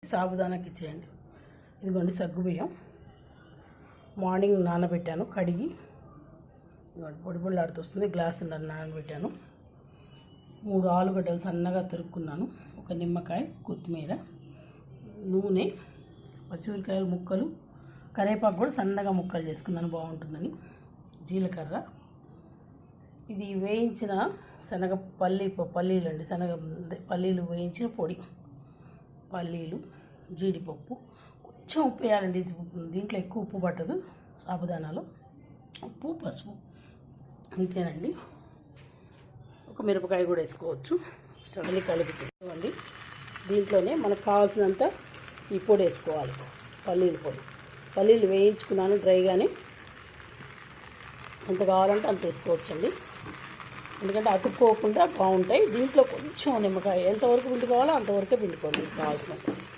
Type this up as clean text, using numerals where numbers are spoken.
సాబుదానాకి ఇచ్చేయండి. ఇదిగోండి సగ్గుబియ్యం మార్నింగ్ నానబెట్టాను, కడిగి పొడి పొడిలాడుతొస్తుంది. గ్లాసు నానబెట్టాను. 3 ఆలుగడ్డలు సన్నగా తరుక్కున్నాను, ఒక నిమ్మకాయ, కొత్తిమీర, నూనె, పచ్చిమిరకాయలు ముక్కలు, కరివేపాకు కూడా సన్నగా ముక్కలు చేసుకున్నాను బాగుంటుందని, జీలకర్ర, ఇది వేయించిన పల్లీలు అండి, పల్లీలు వేయించిన పొడి, పల్లీలు, జీడిపప్పు, కొంచెం ఉప్పు వేయాలండి. దీంట్లో ఎక్కువ ఉప్పు పట్టదు సాబుదానాలో, ఉప్పు, పసుపు, అంతేనండి. ఒక మిరపకాయ కూడా వేసుకోవచ్చు. స్టవ్ని కలుపుతుంది. దీంట్లోనే మనకు కావాల్సినంత ఈ పొడి వేసుకోవాలి, పల్లీల పొడి. పల్లీలు వేయించుకున్నాను డ్రైగానే, ఎంత కావాలంటే అంత వేసుకోవచ్చండి, ఎందుకంటే అతుక్కోకుండా బాగుంటాయి. దీంట్లో కొంచెం నిమ్మకాయ, ఎంతవరకు పిండుకోవాలో అంతవరకే పిండుకోండి కావాల్సినంత.